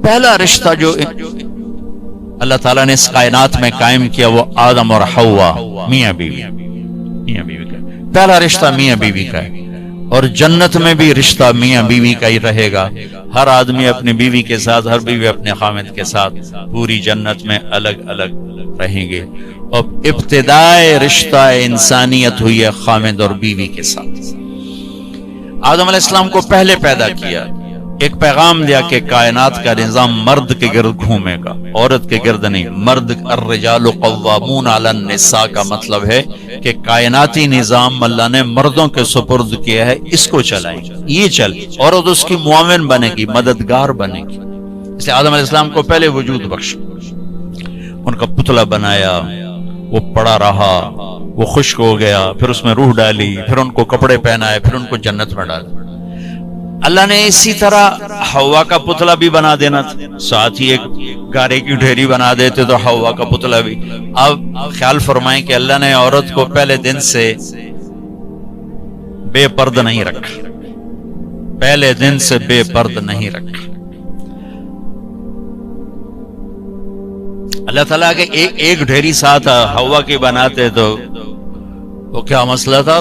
پہلا رشتہ جو اللہ تعالیٰ نے اس کائنات میں قائم کیا وہ آدم اور حوا، میاں بیوی کا پہلا رشتہ میاں بیوی کا ہے، اور جنت میں بھی رشتہ میاں بیوی کا ہی رہے گا۔ ہر آدمی اپنی بیوی کے ساتھ، ہر بیوی اپنے خامد کے ساتھ پوری جنت میں الگ الگ رہیں گے۔ اور ابتدائے رشتہ انسانیت ہوئی ہے خامد اور بیوی کے ساتھ۔ آدم علیہ السلام کو پہلے پیدا کیا، ایک پیغام دیا کہ کائنات کا نظام مرد کے گرد گھومے گا، عورت کے گرد نہیں۔ مرد الرجال قوامون علی النساء کا مطلب ہے کہ کائناتی نظام اللہ نے مردوں کے سپرد کیا ہے، اس کو چلائیں، یہ چل، عورت اس کی معاون بنے گی، مددگار بنے گی۔ اس لیے آدم علیہ السلام کو پہلے وجود بخشا، ان کا پتلا بنایا، وہ پڑا رہا، وہ خشک ہو گیا، پھر اس میں روح ڈالی، پھر ان کو کپڑے پہنائے، پھر ان کو جنت میں ڈالا۔ اللہ نے اسی طرح حوا کا پتلا بھی بنا دینا تھا، ساتھ ہی ایک گارے کی ڈھیری بنا دیتے تو حوا کا پتلا بھی۔ اب خیال فرمائیں کہ اللہ نے عورت کو پہلے دن سے بے پرد نہیں رکھا، پہلے دن سے بے پرد نہیں رکھا۔ اللہ تعالیٰ کے ایک ڈھیری ساتھ حوا کی بناتے تو وہ کیا مسئلہ تھا،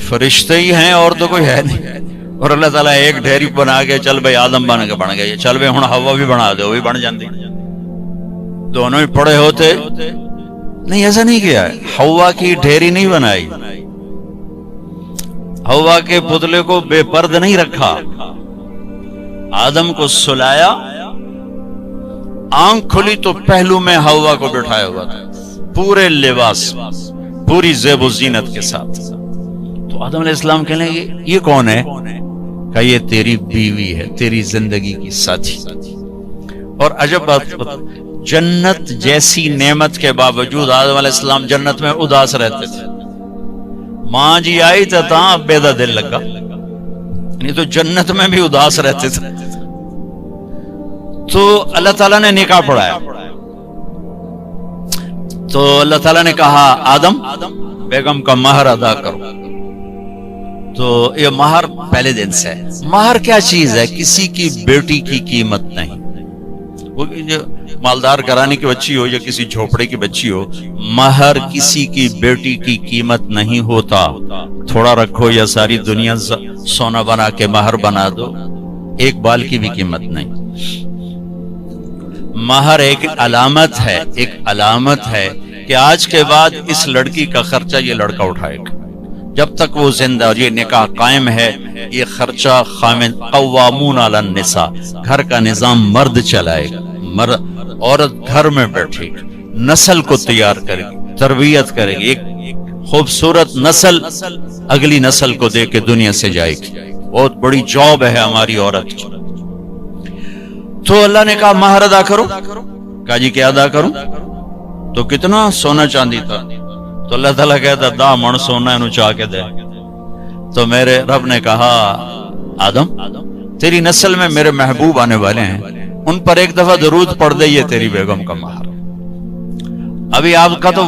فرشتے ہی ہیں اور تو کوئی ہے نہیں، اور اللہ تعالیٰ ایک ڈھیری بنا کے چل بھائی آدم بن گیا، چل بھائی ہوں حوا بھی بنا دے، وہ بھی بن جاندی، دونوں ہی پڑے ہوتے نہیں، ایسا نہیں کیا ہے۔ حوا کی ڈھیری نہیں بنائی، حوا کے پتلے کو بے پرد نہیں رکھا، آدم کو سلایا، آنکھ کھلی تو پہلو میں حوا کو بٹھایا ہوا تھا، پورے لباس، پوری زیب و زینت کے ساتھ۔ تو آدم علیہ السلام کہنے لگے یہ کون ہے؟ کہ یہ تیری بیوی ہے، تیری زندگی کی ساتھی۔ اور عجب بات، جنت جیسی نعمت کے باوجود آدم علیہ السلام جنت میں اداس رہتے تھے۔ ماں جی آئی تھا بیدا دل لگا، نہیں تو جنت میں بھی اداس رہتے تھے۔ تو اللہ تعالیٰ نے نکاح پڑھایا، تو اللہ تعالیٰ نے کہا آدم بیگم کا مہر ادا کرو۔ تو یہ مہر پہلے دن سے ہے۔ مہر کیا چیز ہے؟ کسی کی بیٹی کی قیمت نہیں، وہ جو مالدار گھرانے کی بچی ہو یا کسی جھوپڑے کی بچی ہو، مہر کسی کی بیٹی کی قیمت نہیں ہوتا۔ تھوڑا رکھو یا ساری دنیا سونا بنا کے مہر بنا دو، ایک بال کی بھی قیمت نہیں۔ مہر ایک علامت ہے، ایک علامت ہے کہ آج کے بعد اس لڑکی کا خرچہ یہ لڑکا اٹھائے گا، جب تک وہ زندہ اور یہ نکاح قائم ہے یہ خرچہ خامن قوامون علی النساء، گھر کا نظام مرد چلائے گا، عورت گھر میں بیٹھے گی، نسل کو تیار کرے گی، تربیت کرے گی، ایک خوبصورت نسل اگلی نسل کو دے کے دنیا سے جائے گی۔ بہت بڑی جاب ہے ہماری عورت کی۔ تو اللہ نے کہا مہر ادا کرو، کہا جی کیا ادا کروں؟ تو کتنا سونا چاندی تھا؟ تو اللہ تعالیٰ کہتا دا من سونا انہوں چاہ کے دے۔ تو میرے رب نے کہا آدم تیری نسل میں میرے محبوب آنے والے ہیں، ان پر ایک دفعہ درود پڑھ دے، یہ تیری بیگم کا مہر۔ ابھی آپ کا تو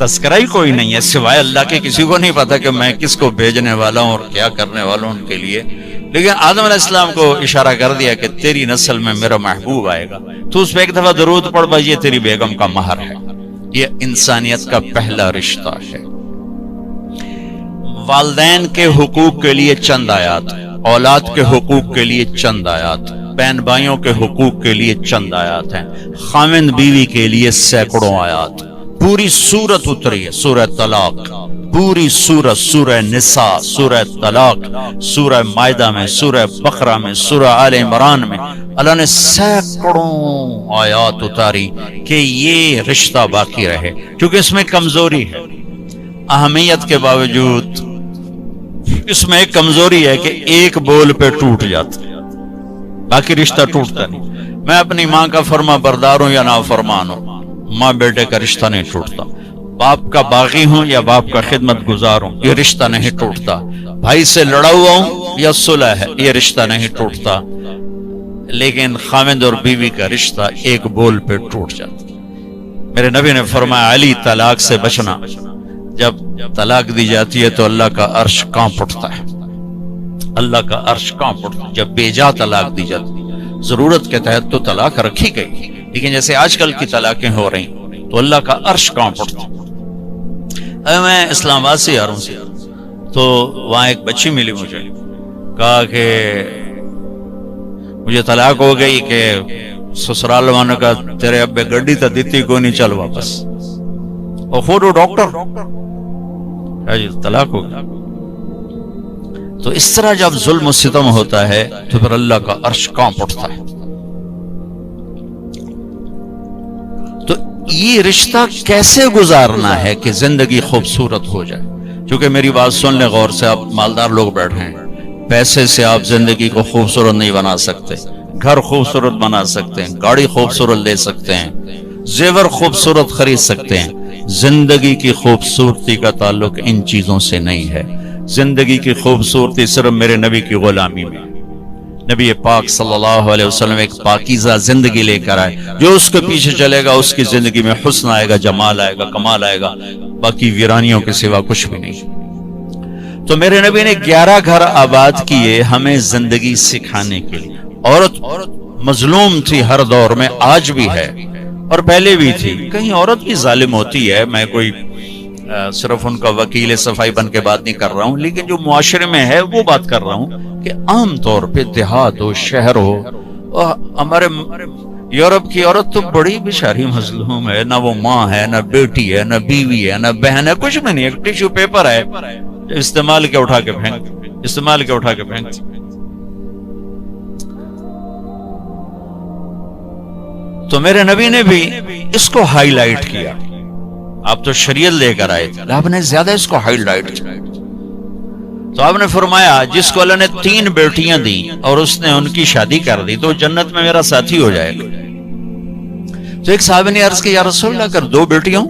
تذکرہ ہی کوئی نہیں ہے سوائے اللہ کے، کسی کو نہیں پتا کہ میں کس کو بھیجنے والا ہوں اور کیا کرنے والا ہوں ان کے لیے، لیکن آدم علیہ السلام کو اشارہ کر دیا کہ تیری نسل میں میرا محبوب آئے گا، تو اس پہ ایک دفعہ درود پڑھ بھائی، یہ تیری بیگم کا مہر ہے۔ یہ انسانیت کا پہلا رشتہ ہے۔ والدین کے حقوق کے لیے چند آیات، اولاد کے حقوق کے لیے چند آیات، بہن بھائیوں کے حقوق کے لیے چند آیات ہیں، خاوند بیوی کے لیے سینکڑوں آیات۔ پوری سورت اتری ہے، سورہ طلاق، پوری سورت، سورہ نساء، سورہ طلاق، سورہ مائدہ میں، سورہ بقرہ میں، سورہ آل عمران میں اللہ نے سینکڑوں آیات اتاری کہ یہ رشتہ باقی رہے، کیونکہ اس میں کمزوری ہے۔ اہمیت کے باوجود اس میں ایک کمزوری ہے کہ ایک بول پہ ٹوٹ جاتا ہے، باقی رشتہ ٹوٹتا نہیں۔ میں اپنی ماں کا فرما بردار ہوں یا نافرمان ہوں، ماں بیٹے کا رشتہ نہیں ٹوٹتا۔ باپ کا باغی ہوں یا باپ کا خدمت گزار ہوں، یہ رشتہ نہیں ٹوٹتا۔ بھائی سے لڑا ہوا ہوں یا صلح ہے، یہ رشتہ نہیں ٹوٹتا۔ لیکن خاوند اور بیوی کا رشتہ ایک بول پہ ٹوٹ جاتا۔ میرے نبی نے فرمایا علی طلاق سے بچنا، جب طلاق دی جاتی ہے تو اللہ کا عرش کانپ اٹھتا ہے، اللہ کا عرش کانپ اٹھتا ہے۔ جب بے جا طلاق دی جاتی ہے ضرورت کے تحت تو طلاق رکھی گئی، لیکن جیسے آج کل کی طلاقیں ہو رہی تو اللہ کا عرش کانپ اٹھتا۔ میں اسلام آباد سے آ رہا ہوں تو وہاں ایک بچی ملی مجھے، کہا کہ مجھے طلاق ہو گئی کہ سسرال والوں کا تیرے ابے گڈی تو دیتی کوئی نہیں، چل واپس، اور خود وہ ڈاکٹر جی طلاق ہو گیا۔ تو اس طرح جب ظلم و ستم ہوتا ہے تو پھر اللہ کا عرش کانپ اٹھتا ہے۔ تو یہ رشتہ کیسے گزارنا ہے کہ زندگی خوبصورت ہو جائے؟ چونکہ میری بات سن لیں غور سے، آپ مالدار لوگ بیٹھے ہیں، پیسے سے آپ زندگی کو خوبصورت نہیں بنا سکتے، گھر خوبصورت بنا سکتے ہیں، گاڑی خوبصورت لے سکتے ہیں، زیور خوبصورت خرید سکتے ہیں، زندگی کی خوبصورتی کا تعلق ان چیزوں سے نہیں ہے۔ زندگی کی خوبصورتی صرف میرے نبی کی غلامی میں، نبی پاک صلی اللہ علیہ وسلم ایک پاکیزہ زندگی لے کر آئے، جو اس کے پیچھے چلے گا اس کی زندگی میں حسن آئے گا، جمال آئے گا، کمال آئے گا، باقی ویرانیوں کے سوا کچھ بھی نہیں۔ تو میرے نبی نے 11 گھر آباد کیے ہمیں زندگی سکھانے کے لیے۔ عورت مظلوم تھی ہر دور میں، آج بھی ہے اور پہلے بھی تھی، کہیں عورت بھی ظالم ہوتی ہے، میں کوئی صرف ان کا وکیل صفائی بن کے بات نہیں کر رہا ہوں، لیکن جو معاشرے میں ہے وہ بات کر رہا ہوں کہ عام طور پہ دیہات ہو، شہر ہو، ہمارے یورپ کی عورت تو بڑی بیچاری مظلوم ہے، نہ وہ ماں ہے، نہ بیٹی ہے، نہ بیوی ہے، نہ بہن ہے، کچھ بھی نہیں، ایک ٹیشو پیپر ہے، استعمال کے اٹھا کے پھینک۔ تو میرے نبی نے بھی اس کو ہائی لائٹ کیا۔ آپ تو شریعت لے کر آئے، آپ نے زیادہ اس کو ہائی لائٹ کیا۔ تو آپ نے فرمایا جس کو اللہ نے 3 بیٹیاں دی اور اس نے ان کی شادی کر دی تو جنت میں میرا ساتھی ہو جائے گا۔ تو ایک صحابی نے عرض کی، یا رسول اللہ اگر 2 بیٹیوں؟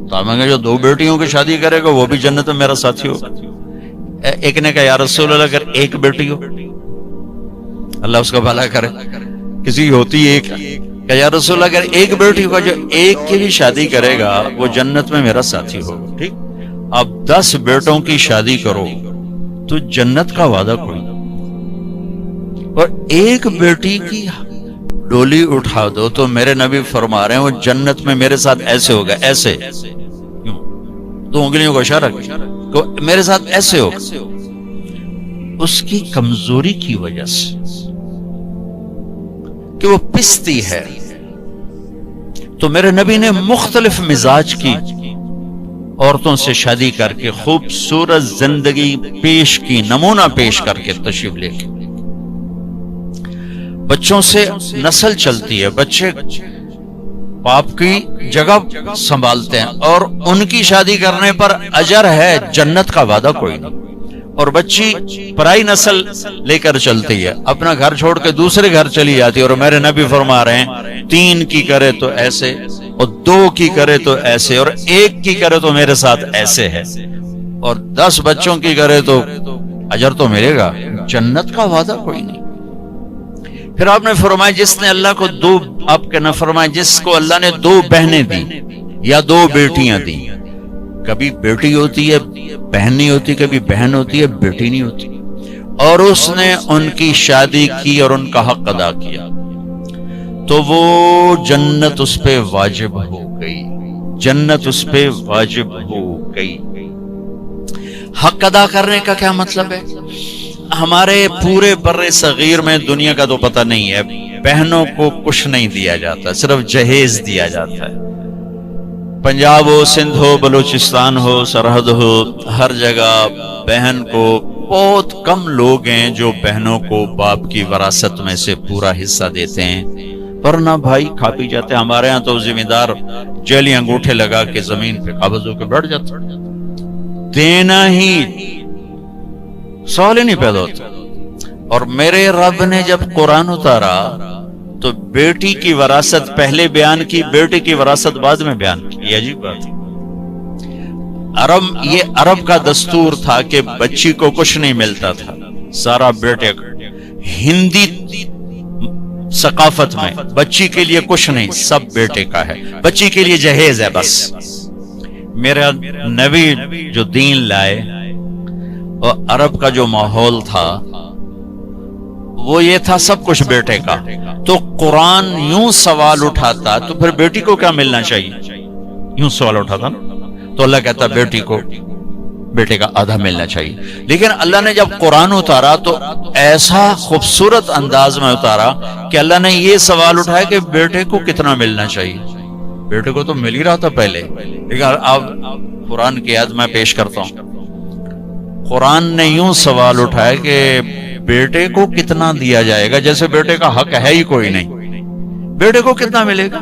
تو آپ نے کہا جو 2 بیٹیوں کی شادی کرے گا وہ بھی جنت میں میرا ساتھی ہوگا۔ ایک نے کہا یا رسول اللہ اگر 1 بیٹی ہو؟ اللہ اس کا بھلا کرے، کسی کی ہوتی ایک، کہ یا رسول اللہ اگر 1 بیٹی ہوگا، جو 1 کی بھی شادی کرے گا وہ جنت میں میرا ساتھی ہوگا۔ ٹھیک، اب 10 بیٹوں کی شادی کرو تو جنت کا وعدہ کوئی، اور 1 بیٹی کی ڈولی اٹھا دو تو میرے نبی فرما رہے ہیں وہ جنت میں میرے ساتھ ایسے ہوگا، ایسے، تو انگلیوں کو اشارہ کیا کہ میرے ساتھ ایسے ہوگا، اس کی کمزوری کی وجہ سے کہ وہ پستی ہے۔ تو میرے نبی نے مختلف مزاج کی عورتوں سے شادی کر کے خوبصورت زندگی پیش کی، نمونہ پیش کر کے تشریف لے کے۔ بچوں سے نسل چلتی ہے، بچے باپ کی جگہ سنبھالتے ہیں اور ان کی شادی کرنے پر اجر ہے، جنت کا وعدہ کوئی نہیں۔ اور بچی پرائی نسل لے کر چلتی ہے، اپنا گھر چھوڑ کے دوسرے گھر چلی جاتی ہے، اور میرے نبی فرما رہے ہیں 3 کی کرے تو ایسے، اور 2 کی کرے تو ایسے، اور 1 کی کرے تو میرے ساتھ ایسے ہے، اور 10 بچوں کی کرے تو اجر تو ملے گا، جنت کا وعدہ کوئی نہیں۔ پھر آپ نے فرمایا جس نے اللہ کو 2، آپ کے نہ فرمائے جس کو اللہ نے 2 بہنیں دی یا 2 بیٹیاں دی، کبھی بیٹی ہوتی ہے بہن نہیں ہوتی، کبھی بہن ہوتی ہے بیٹی نہیں ہوتی، اور اس نے ان کی شادی کی اور ان کا حق ادا کیا تو وہ جنت اس پہ واجب ہو گئی، جنت اس پہ واجب ہو گئی۔ حق ادا کرنے کا کیا مطلب ہے؟ ہمارے پورے بر صغیر میں دنیا کا تو پتہ نہیں ہے، بہنوں کو کچھ نہیں دیا جاتا، صرف جہیز دیا جاتا ہے۔ پنجاب ہو، سندھ ہو، بلوچستان ہو، سرحد ہو، ہر جگہ بہن کو، بہت کم لوگ ہیں جو بہنوں کو باپ کی وراثت میں سے پورا حصہ دیتے ہیں، ورنہ بھائی کھا پی جاتے ہیں۔ ہمارے ہاں تو زمیندار جیلی انگوٹھے لگا کے زمین پہ قابض ہو کے بیٹھ جاتا، دینا ہی سوال ہی نہیں پیدا ہوتا۔ اور میرے رب نے جب قرآن اتارا تو بیٹی کی وراثت پہلے بیان کی، بیٹی کی وراثت بعد میں بیان کی۔ یہ عجیب بات ہے، یہ عرب کا دستور تھا کہ بچی کو کچھ نہیں ملتا تھا، سارا بیٹے کا۔ ہندی ثقافت میں بچی کے لیے کچھ نہیں، سب بیٹے کا ہے، بچی کے لیے جہیز ہے بس۔ میرا نبی جو دین لائے اور عرب کا جو ماحول تھا وہ یہ تھا سب کچھ بیٹے کا، تو قرآن یوں سوال اٹھاتا تو پھر بیٹی کو کیا ملنا چاہیے؟ یوں سوال اٹھاتا نا، تو اللہ کہتا بیٹی کو بیٹے کا آدھا ملنا چاہیے۔ لیکن اللہ نے جب قرآن اتارا تو ایسا خوبصورت انداز میں اتارا کہ اللہ نے یہ سوال اٹھایا کہ بیٹے کو کتنا ملنا چاہیے۔ بیٹے کو تو مل ہی رہا تھا پہلے، لیکن اب قرآن کی آیت میں پیش کرتا ہوں۔ قرآن نے یوں سوال اٹھایا کہ بیٹے کو کتنا دیا جائے گا، جیسے بیٹے کا حق ہے ہی کوئی نہیں، بیٹے کو کتنا ملے گا؟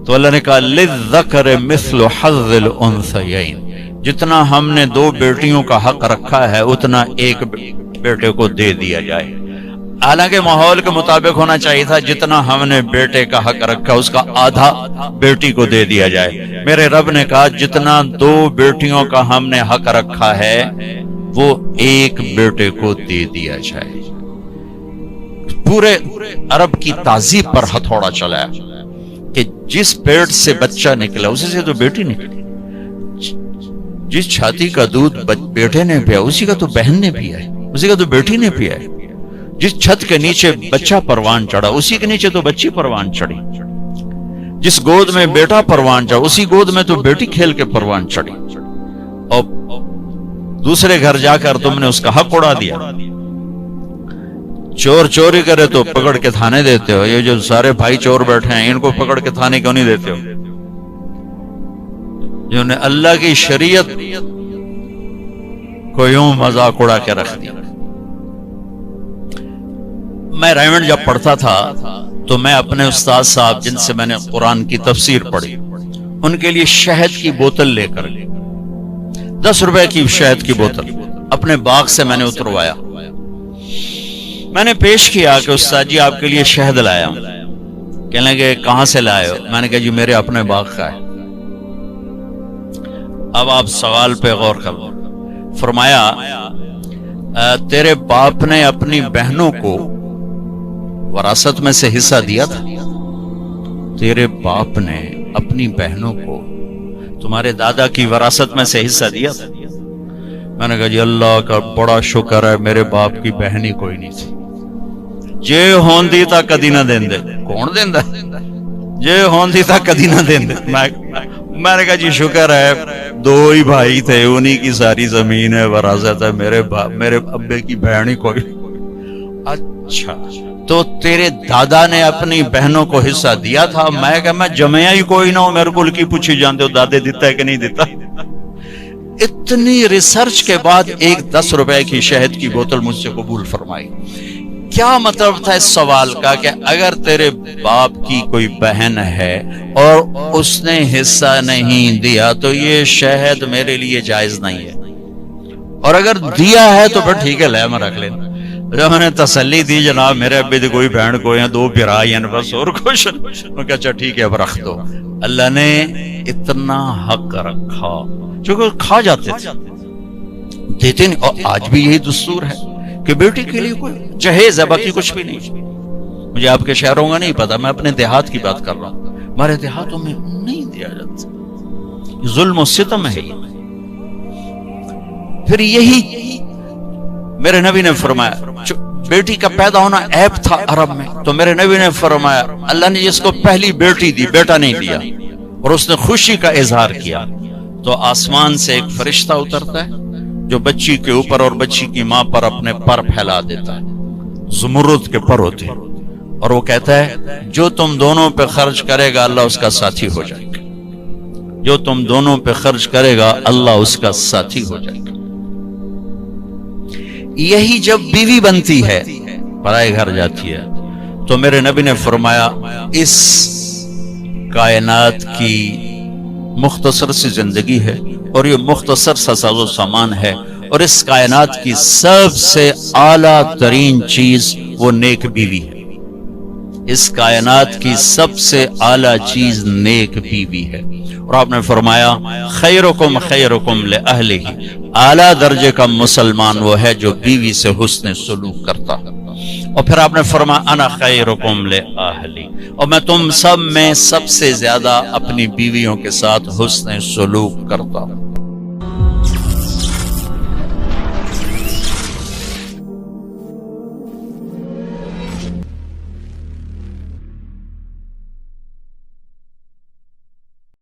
تو اللہ نے کہا للذکر مثل حظ الانثیین، جتنا ہم نے 2 بیٹیوں کا حق رکھا ہے اتنا ایک بیٹے کو دے دیا جائے۔ حالانکہ ماحول کے مطابق ہونا چاہیے تھا جتنا ہم نے بیٹے کا حق رکھا اس کا آدھا بیٹی کو دے دیا جائے۔ میرے رب نے کہا جتنا 2 بیٹیوں کا ہم نے حق رکھا ہے وہ ایک بیٹے کو دے دیا جائے۔ پورے عرب کی تہذیب پر ہتھوڑا چلایا کہ جس پیٹ سے بچہ نکلا اسی سے تو بیٹی نکلی، جس چھاتی کا دودھ بیٹے نے پیا اسی کا تو بہن نے پیا ہے، اسی کا تو بیٹی نے پیا ہے، جس چھت کے نیچے بچہ پروان چڑھا اسی کے نیچے تو بچی پروان چڑھی، جس گود میں بیٹا پروان چڑھا اسی گود میں تو بیٹی کھیل کے پروان چڑھی، اور دوسرے گھر جا کر تم نے اس کا حق اڑا دیا۔ چور چوری کرے تو پکڑ کے تھانے دیتے ہو، یہ جو سارے بھائی چور بیٹھے ہیں ان کو پکڑ کے تھانے کیوں نہیں دیتے ہو؟ جنہوں نے اللہ کی شریعت کو یوں مذاق اڑا کے رکھ دیا۔ میں ریمنڈ جب پڑھتا تھا تو میں اپنے استاد صاحب جن سے میں نے قرآن کی تفسیر پڑھی ان کے لیے شہد کی بوتل لے کر 10 روپے کی شہد کی بوتل اپنے باغ سے میں نے اتروایا، میں نے پیش کیا کہ استاد جی آپ کے لیے شہد لایا ہوں۔ کہنے لگے کہاں سے لائے ہو؟ میں نے کہا جی میرے اپنے باغ کا ہے۔ اب آپ سوال پہ غور کرو۔ فرمایا تیرے باپ نے اپنی بہنوں کو وراثت میں سے حصہ دیا تھا؟ تیرے باپ نے اپنی بہنوں کو تمہارے دادا کی وراثت میں سے حصہ دیا تھا؟ میں نے کہا جی اللہ کا بڑا شکر ہے میرے باپ کی بہن ہی کوئی نہیں تھی، جے ہوندی تا کدی نہ دین دے۔ کون دیندا؟ جے ہوندی تا کدی نہ دین دے۔ میں نے کہا جی شکر ہے 2 ہی بھائی تھے، انہی کی ساری زمین ہے، وراثت ہے، میرے ابے کی بہن ہی کوئی۔ اچھا تو تیرے دادا نے اپنی بہنوں کو حصہ دیا تھا؟ میں کہا میں جمعیا ہی کوئی نہ ہوں، میرے کو کی پوچھی جانتے ہو دادے دیتا ہے کہ نہیں دیتا؟ اتنی ریسرچ کے بعد ایک 10 روپے کی شہد کی بوتل مجھ سے قبول فرمائی۔ کیا مطلب تھا اس سوال کا کہ اگر تیرے باپ کی کوئی بہن ہے اور اس نے حصہ نہیں دیا تو یہ شہد میرے لیے جائز نہیں ہے، اور اگر دیا ہے تو پھر ٹھیک ہے لے میں رکھ لینا۔ جب میں نے تسلی دی جناب میرے ابے دی کوئی بہن کوئی ہیں، 2 بھرائی ہیں بس اور کچھ، میں کہا اچھا ٹھیک ہے اب رکھ دو۔ اللہ نے اتنا حق رکھا چونکہ کھا جاتے تھے دیتے نہیں، اور آج بھی یہی دستور ہے کہ بیٹی کے لیے کوئی جہیز ہے باقی کچھ بھی نہیں۔ مجھے آپ کے شہروں کا نہیں پتا، میں اپنے دیہات کی بات کر رہا ہوں، ہمارے دیہاتوں میں نہیں دیا جاتا، ظلم و ستم ہے۔ پھر یہی میرے نبی نے فرمایا، بیٹی کا پیدا ہونا عیب تھا عرب میں، تو میرے نبی نے فرمایا اللہ نے جس کو پہلی بیٹی دی بیٹا نہیں دیا اور اس نے خوشی کا اظہار کیا تو آسمان سے ایک فرشتہ اترتا ہے جو بچی کے اوپر اور بچی کی ماں پر اپنے پر پھیلا دیتا ہے، زمرد کے پر ہوتے ہیں، اور وہ کہتا ہے جو تم دونوں پہ خرچ کرے گا اللہ اس کا ساتھی ہو جائے گا، جو تم دونوں پہ خرچ کرے گا اللہ اس کا ساتھی ہو جائے گا۔ یہی جب بیوی بنتی ہے پرائے گھر جاتی ہے تو میرے نبی نے فرمایا اس کائنات کی مختصر سی زندگی ہے اور یہ مختصر سا ساز و سامان ہے، اور اس کائنات کی سب سے اعلیٰ ترین چیز وہ نیک بیوی ہے۔ اس کائنات کی سب سے اعلیٰ چیز نیک بیوی ہے، اور آپ نے فرمایا خیرکم خیرکم لأہلہ، اعلیٰ درجے کا مسلمان وہ ہے جو بیوی سے حسن سلوک کرتا ہے۔ اور پھر آپ نے فرمایا انا خیرکم لأہلی، اور میں تم سب میں سب سے زیادہ اپنی بیویوں کے ساتھ حسن سلوک کرتا ہوں۔